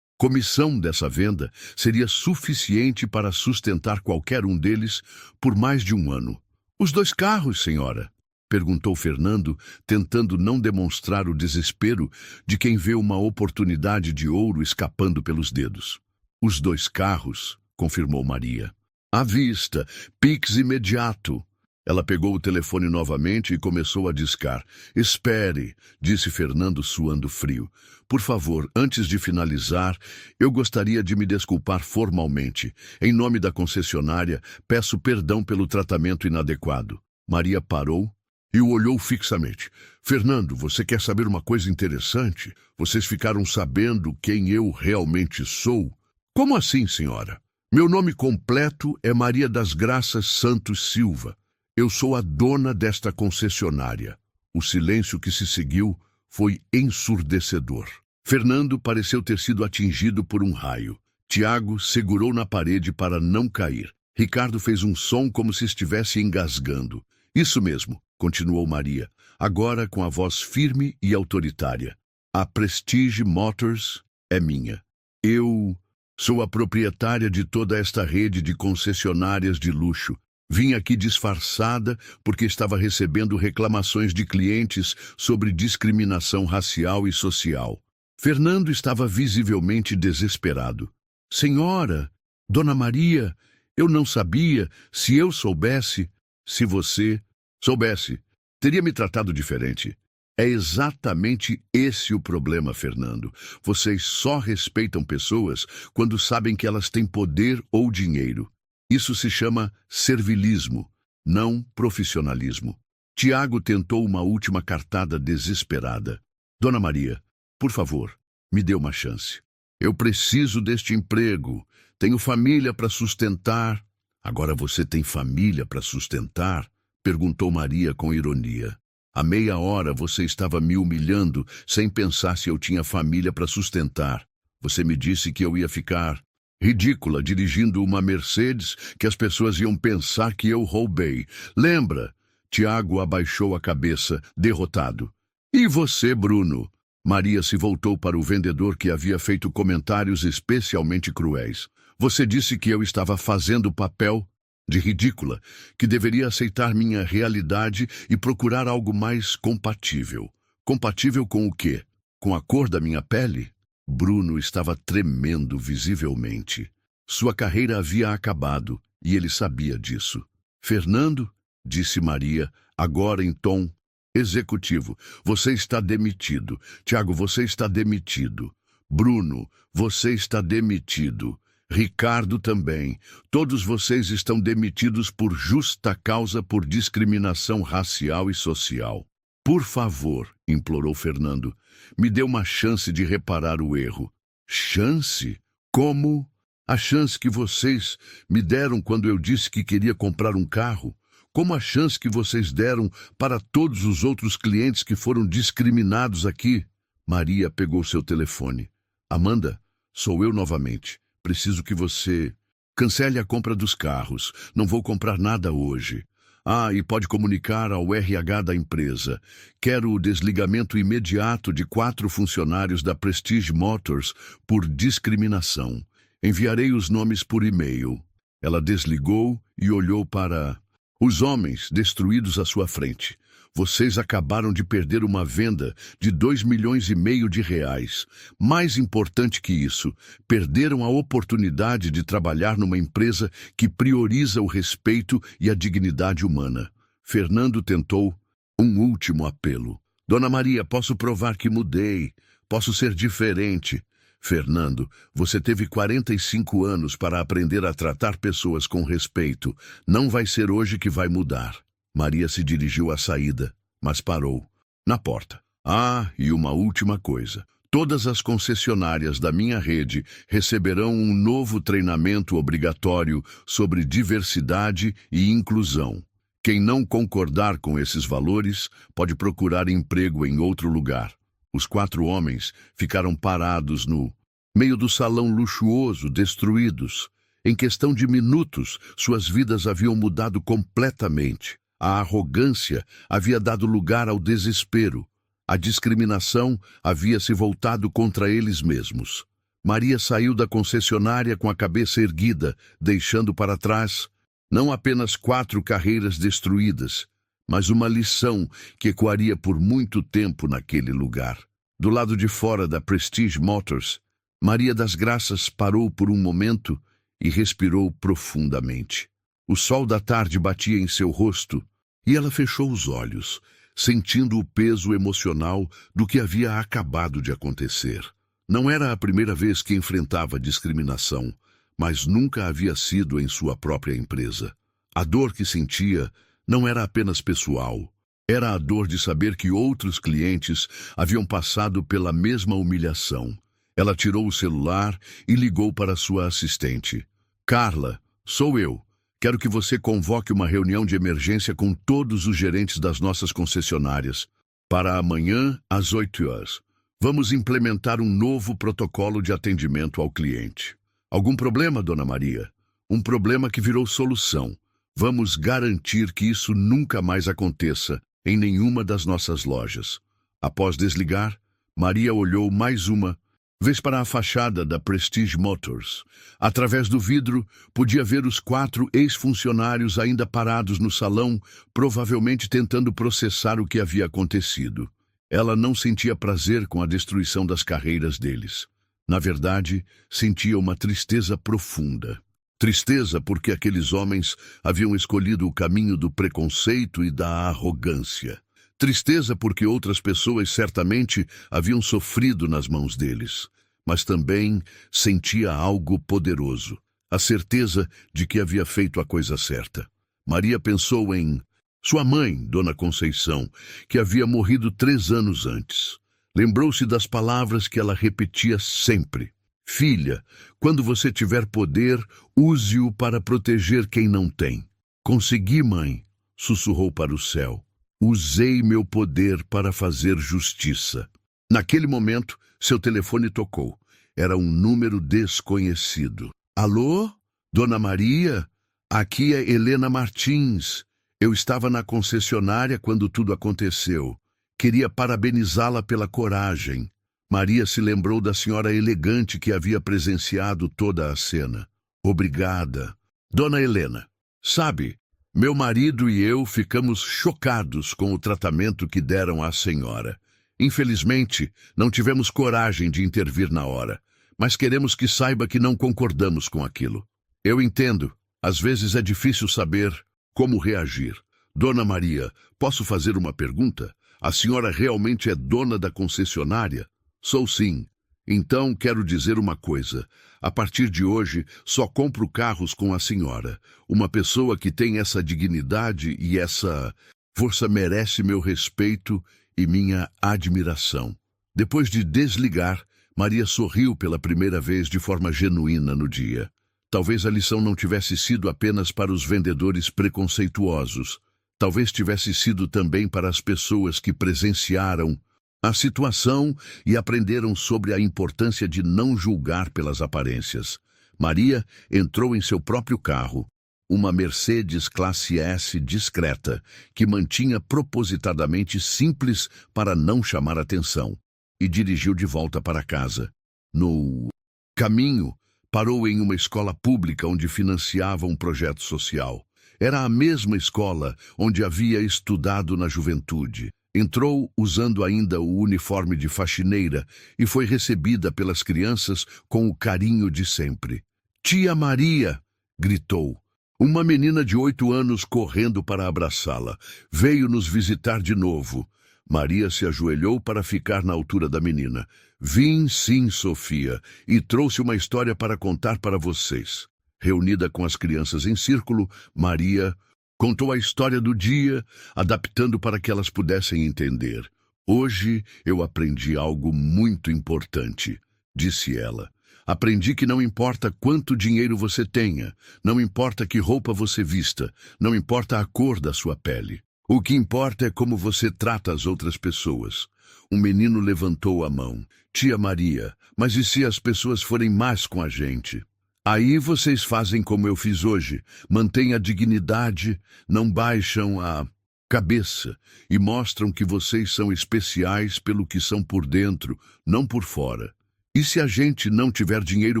comissão dessa venda seria suficiente para sustentar qualquer um deles por mais de um ano. Os 2 carros, senhora? Perguntou Fernando, tentando não demonstrar o desespero de quem vê uma oportunidade de ouro escapando pelos dedos. Os 2 carros, confirmou Maria. À vista, Pix imediato. Ela pegou o telefone novamente e começou a discar. Espere, disse Fernando suando frio. Por favor, antes de finalizar, eu gostaria de me desculpar formalmente. Em nome da concessionária, peço perdão pelo tratamento inadequado. Maria parou e o olhou fixamente. Fernando, você quer saber uma coisa interessante? Vocês ficaram sabendo quem eu realmente sou? Como assim, senhora? Meu nome completo é Maria das Graças Santos Silva. Eu sou a dona desta concessionária. O silêncio que se seguiu foi ensurdecedor. Fernando pareceu ter sido atingido por um raio. Tiago segurou na parede para não cair. Ricardo fez um som como se estivesse engasgando. Isso mesmo, continuou Maria, agora com a voz firme e autoritária. A Prestige Motors é minha. Eu sou a proprietária de toda esta rede de concessionárias de luxo. Vim aqui disfarçada porque estava recebendo reclamações de clientes sobre discriminação racial e social. Fernando estava visivelmente desesperado. Senhora, Dona Maria, eu não sabia. Se eu soubesse, se você soubesse, teria me tratado diferente. É exatamente esse o problema, Fernando. Vocês só respeitam pessoas quando sabem que elas têm poder ou dinheiro. Isso se chama servilismo, não profissionalismo. Tiago tentou uma última cartada desesperada. Dona Maria, por favor, me dê uma chance. Eu preciso deste emprego. Tenho família para sustentar. Agora você tem família para sustentar? Perguntou Maria com ironia. Há meia hora você estava me humilhando sem pensar se eu tinha família para sustentar. Você me disse que eu ia ficar ridícula dirigindo uma Mercedes, que as pessoas iam pensar que eu roubei. Lembra? Tiago abaixou a cabeça, derrotado. E você, Bruno? Maria se voltou para o vendedor que havia feito comentários especialmente cruéis. Você disse que eu estava fazendo o papel de ridícula, que deveria aceitar minha realidade e procurar algo mais compatível. Compatível com o quê? Com a cor da minha pele? Bruno estava tremendo visivelmente. Sua carreira havia acabado e ele sabia disso. Fernando, disse Maria, agora em tom executivo, você está demitido. Tiago, você está demitido. Bruno, você está demitido. Ricardo também. Todos vocês estão demitidos por justa causa por discriminação racial e social. Por favor, implorou Fernando, me dê uma chance de reparar o erro. Chance? Como? A chance que vocês me deram quando eu disse que queria comprar um carro? Como a chance que vocês deram para todos os outros clientes que foram discriminados aqui? Maria pegou seu telefone. Amanda, sou eu novamente. Preciso que você cancele a compra dos carros. Não vou comprar nada hoje. Ah, e pode comunicar ao RH da empresa. Quero o desligamento imediato de 4 funcionários da Prestige Motors por discriminação. Enviarei os nomes por e-mail. Ela desligou e olhou para os homens destruídos à sua frente. Vocês acabaram de perder uma venda de 2,5 milhões de reais. Mais importante que isso, perderam a oportunidade de trabalhar numa empresa que prioriza o respeito e a dignidade humana. Fernando tentou um último apelo. Dona Maria, posso provar que mudei. Posso ser diferente. Fernando, você teve 45 anos para aprender a tratar pessoas com respeito. Não vai ser hoje que vai mudar. Maria se dirigiu à saída, mas parou, na porta. Ah, e uma última coisa. Todas as concessionárias da minha rede receberão um novo treinamento obrigatório sobre diversidade e inclusão. Quem não concordar com esses valores pode procurar emprego em outro lugar. Os 4 homens ficaram parados no meio do salão luxuoso, destruídos. Em questão de minutos, suas vidas haviam mudado completamente. A arrogância havia dado lugar ao desespero. A discriminação havia se voltado contra eles mesmos. Maria saiu da concessionária com a cabeça erguida, deixando para trás não apenas 4 carreiras destruídas, mas uma lição que ecoaria por muito tempo naquele lugar. Do lado de fora da Prestige Motors, Maria das Graças parou por um momento e respirou profundamente. O sol da tarde batia em seu rosto e ela fechou os olhos, sentindo o peso emocional do que havia acabado de acontecer. Não era a primeira vez que enfrentava discriminação, mas nunca havia sido em sua própria empresa. A dor que sentia não era apenas pessoal. Era a dor de saber que outros clientes haviam passado pela mesma humilhação. Ela tirou o celular e ligou para sua assistente. Carla, sou eu. Quero que você convoque uma reunião de emergência com todos os gerentes das nossas concessionárias para amanhã às 8 horas. Vamos implementar um novo protocolo de atendimento ao cliente. Algum problema, Dona Maria? Um problema que virou solução. Vamos garantir que isso nunca mais aconteça em nenhuma das nossas lojas. Após desligar, Maria olhou mais uma vez para a fachada da Prestige Motors. Através do vidro, podia ver os 4 ex-funcionários ainda parados no salão, provavelmente tentando processar o que havia acontecido. Ela não sentia prazer com a destruição das carreiras deles. Na verdade, sentia uma tristeza profunda. Tristeza porque aqueles homens haviam escolhido o caminho do preconceito e da arrogância. Tristeza porque outras pessoas certamente haviam sofrido nas mãos deles, mas também sentia algo poderoso, a certeza de que havia feito a coisa certa. Maria pensou em sua mãe, Dona Conceição, que havia morrido 3 anos antes. Lembrou-se das palavras que ela repetia sempre: Filha, quando você tiver poder, use-o para proteger quem não tem. Consegui, mãe, sussurrou para o céu. Usei meu poder para fazer justiça. Naquele momento, seu telefone tocou. Era um número desconhecido. Alô? Dona Maria? Aqui é Helena Martins. Eu estava na concessionária quando tudo aconteceu. Queria parabenizá-la pela coragem. Maria se lembrou da senhora elegante que havia presenciado toda a cena. Obrigada. Dona Helena, sabe, meu marido e eu ficamos chocados com o tratamento que deram à senhora. Infelizmente, não tivemos coragem de intervir na hora, mas queremos que saiba que não concordamos com aquilo. Eu entendo, às vezes é difícil saber como reagir. Dona Maria, posso fazer uma pergunta? A senhora realmente é dona da concessionária? Sou sim. Então quero dizer uma coisa. A partir de hoje, só compro carros com a senhora. Uma pessoa que tem essa dignidade e essa força merece meu respeito e minha admiração. Depois de desligar, Maria sorriu pela primeira vez de forma genuína no dia. Talvez a lição não tivesse sido apenas para os vendedores preconceituosos. Talvez tivesse sido também para as pessoas que presenciaram a situação e aprenderam sobre a importância de não julgar pelas aparências. Maria entrou em seu próprio carro, uma Mercedes Classe S discreta, que mantinha propositadamente simples para não chamar atenção, e dirigiu de volta para casa. No caminho, parou em uma escola pública onde financiava um projeto social. Era a mesma escola onde havia estudado na juventude. Entrou usando ainda o uniforme de faxineira e foi recebida pelas crianças com o carinho de sempre. Tia Maria! Gritou. Uma menina de 8 anos correndo para abraçá-la. Veio nos visitar de novo. Maria se ajoelhou para ficar na altura da menina. Vim sim, Sofia, e trouxe uma história para contar para vocês. Reunida com as crianças em círculo, Maria contou a história do dia, adaptando para que elas pudessem entender. Hoje eu aprendi algo muito importante, disse ela. Aprendi que não importa quanto dinheiro você tenha, não importa que roupa você vista, não importa a cor da sua pele. O que importa é como você trata as outras pessoas. Um menino levantou a mão. Tia Maria, mas e se as pessoas forem más com a gente? Aí vocês fazem como eu fiz hoje, mantêm a dignidade, não baixam a cabeça e mostram que vocês são especiais pelo que são por dentro, não por fora. E se a gente não tiver dinheiro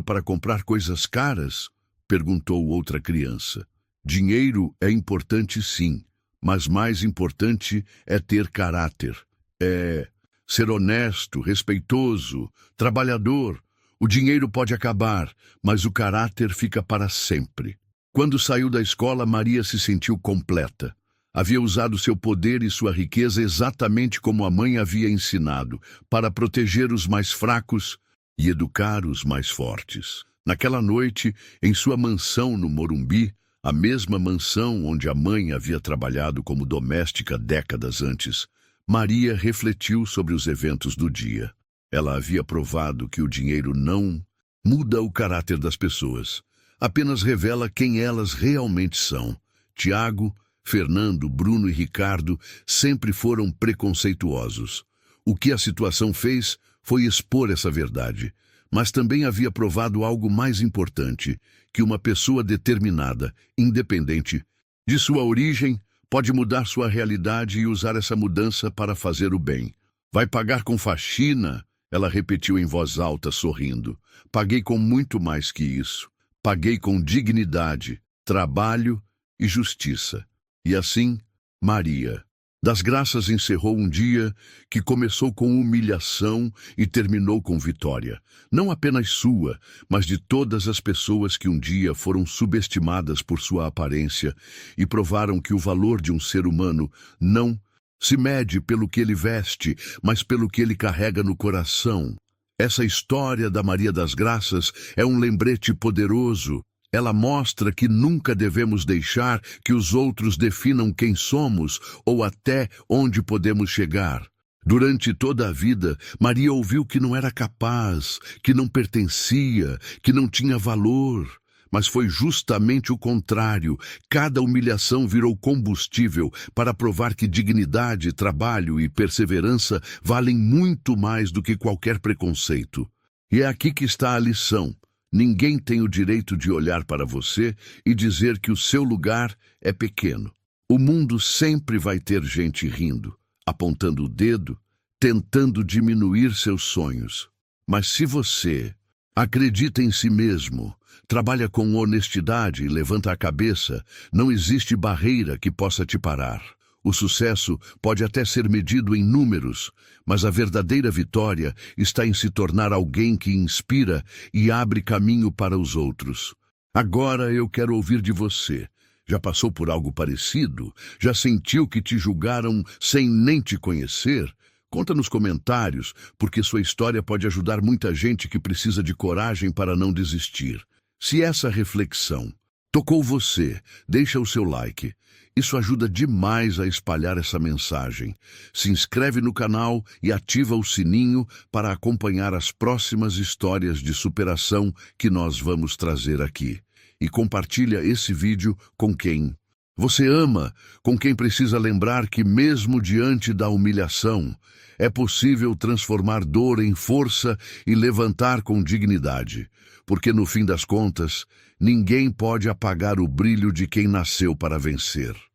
para comprar coisas caras? Perguntou outra criança. Dinheiro é importante sim, mas mais importante é ter caráter. É ser honesto, respeitoso, trabalhador. O dinheiro pode acabar, mas o caráter fica para sempre. Quando saiu da escola, Maria se sentiu completa. Havia usado seu poder e sua riqueza exatamente como a mãe havia ensinado, para proteger os mais fracos e educar os mais fortes. Naquela noite, em sua mansão no Morumbi, a mesma mansão onde a mãe havia trabalhado como doméstica décadas antes, Maria refletiu sobre os eventos do dia. Ela havia provado que o dinheiro não muda o caráter das pessoas, apenas revela quem elas realmente são. Tiago, Fernando, Bruno e Ricardo sempre foram preconceituosos. O que a situação fez foi expor essa verdade, mas também havia provado algo mais importante, que uma pessoa determinada, independente de sua origem, pode mudar sua realidade e usar essa mudança para fazer o bem. Vai pagar com faxina? Ela repetiu em voz alta, sorrindo. Paguei com muito mais que isso. Paguei com dignidade, trabalho e justiça. E assim, Maria das Graças encerrou um dia que começou com humilhação e terminou com vitória. Não apenas sua, mas de todas as pessoas que um dia foram subestimadas por sua aparência e provaram que o valor de um ser humano não se mede pelo que ele veste, mas pelo que ele carrega no coração. Essa história da Maria das Graças é um lembrete poderoso. Ela mostra que nunca devemos deixar que os outros definam quem somos ou até onde podemos chegar. Durante toda a vida, Maria ouviu que não era capaz, que não pertencia, que não tinha valor. Mas foi justamente o contrário. Cada humilhação virou combustível para provar que dignidade, trabalho e perseverança valem muito mais do que qualquer preconceito. E é aqui que está a lição. Ninguém tem o direito de olhar para você e dizer que o seu lugar é pequeno. O mundo sempre vai ter gente rindo, apontando o dedo, tentando diminuir seus sonhos. Mas se você acredita em si mesmo, trabalha com honestidade e levanta a cabeça, não existe barreira que possa te parar. O sucesso pode até ser medido em números, mas a verdadeira vitória está em se tornar alguém que inspira e abre caminho para os outros. Agora eu quero ouvir de você. Já passou por algo parecido? Já sentiu que te julgaram sem nem te conhecer? Conta nos comentários, porque sua história pode ajudar muita gente que precisa de coragem para não desistir. Se essa reflexão tocou você, deixa o seu like. Isso ajuda demais a espalhar essa mensagem. Se inscreve no canal e ativa o sininho para acompanhar as próximas histórias de superação que nós vamos trazer aqui. E compartilha esse vídeo com quem você ama, com quem precisa lembrar que mesmo diante da humilhação, é possível transformar dor em força e levantar com dignidade. Porque no fim das contas, ninguém pode apagar o brilho de quem nasceu para vencer.